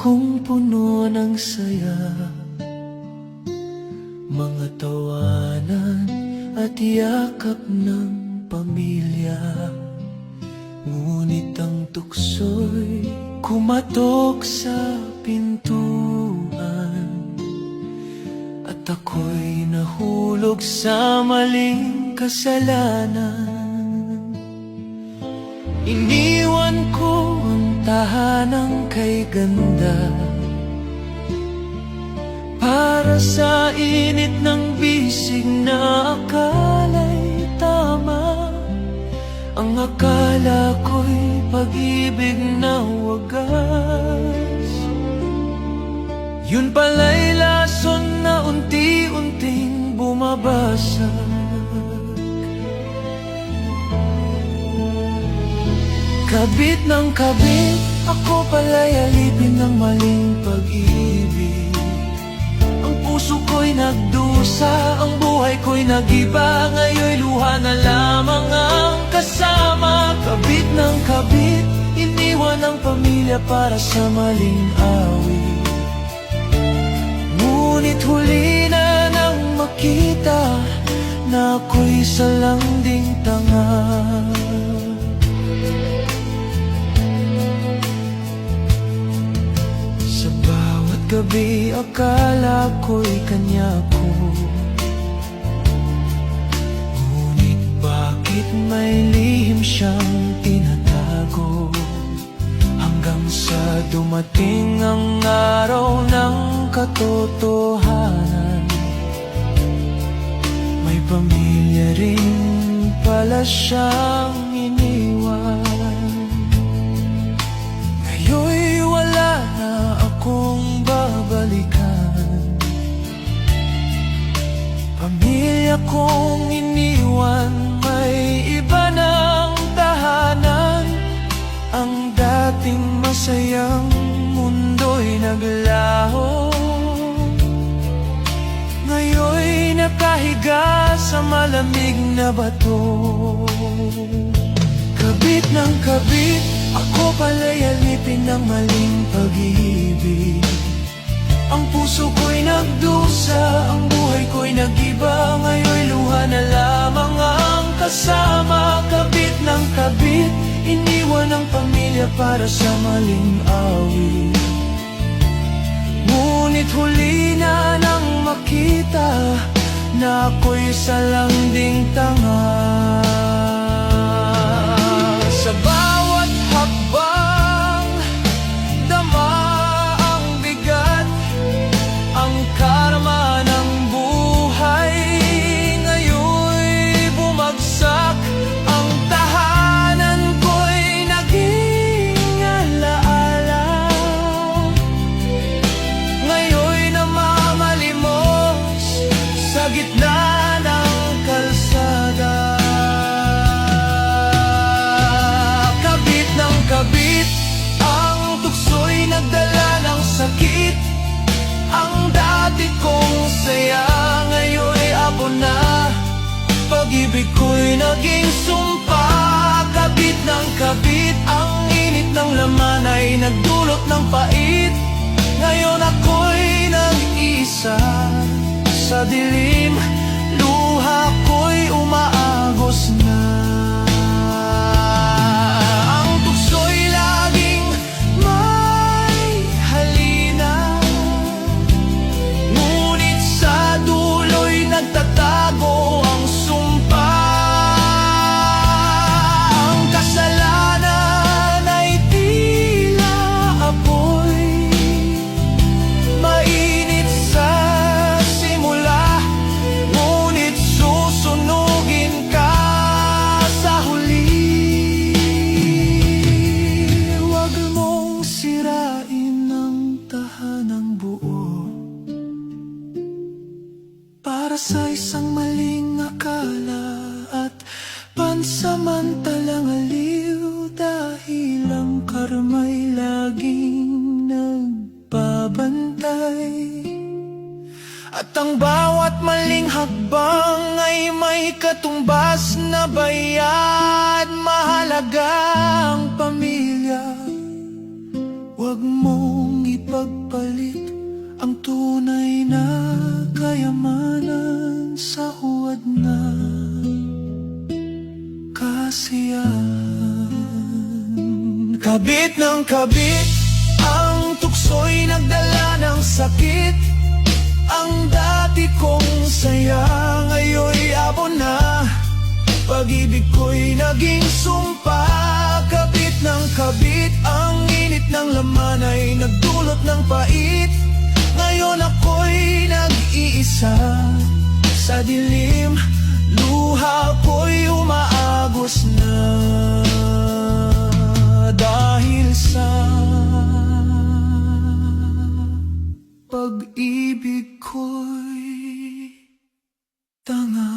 kong puno ng saya, mga tawanan at yakap ng pamilya. Ngunit ang tukso'y kumatok sa pintuan, at ako'y nahulog sa maling kasalanan. Iniwan ko ang tahanang kay ganda para sa init ng bisig na akala'y tama. Ang akala ko'y pag-ibig na wagas, yun pala'y lason na unti-unting bumabasag. Kabit ng kabit, ako pala'y alipin ng maling pag-ibig. Ang puso ko'y nagdusa, ang buhay ko'y nag-iba. Ngayon'y luha na lamang ang kasama. Kabit ng kabit, iniwan ang pamilya para sa maling awit. Ngunit huli na nang makita na ako'y salanding tanga. Gabi akala ko'y kanya ko, ngunit bakit may lihim siyang tinatago? Hanggang sa dumating ang araw ng katotohanan, may pamilya rin pala siyang iniwan. Ngayon'y wala na akong babalikan, pamilya kong iniwan, may iba ng tahanan. Ang dating masayang mundo'y naglaho, ngayon'y nakahiga sa malamig na bato. Kabit ng kabit, ako pala'y alipin ng maling pag-ibig. Ang puso ko'y nagdusa, ang buhay ko'y nag-iba. Ngayon'y luha na lamang ang kasama. Kabit ng kabit, iniwan ang pamilya para sa maling awit. Ngunit huli na nang makita na ako'y salanding tanga. Sa bawat hakbang, dama ang bigat, ang karma ng buhay. Ngayon'y bumagsak, ang tahanan ko'y naging alaala. Ngayon'y namamalimos sa gitna ng kalsada. Kabit, ang tukso'y nagdala ng sakit. Ang dati kong saya, ngayon'y abo na. Pag-ibig ko'y naging sumpa. Kabit ng kabit, ang init ng laman ay nagdulot ng pait. Ngayon ako'y nag-isa sa dilim, luha ko'y umaagos na. Nagtatago ang sumpa. Ang kasalanan ay tila apoy, mainit sa simula, ngunit susunugin ka sa huli. Huwag mong sirain ang tahanang buo para sa isang maling akala at pansamantalang aliw. Dahil ang karma'y laging nagbabantay, at ang bawat maling hakbang ay may katumbas na bayad. Mahalaga ang pamilya, huwag mong ipag kabit, ang tukso'y nagdala ng sakit. Ang dati kong saya, ngayon'y abo na. Pag-ibig ko'y naging sumpa. Kabit ng kabit, ang init ng laman ay nagdulot ng pait. Ngayon ako'y nag-iisa sa dilim, luha ko'y umaagos na. Dahil sa pag-ibig ko'y tanga.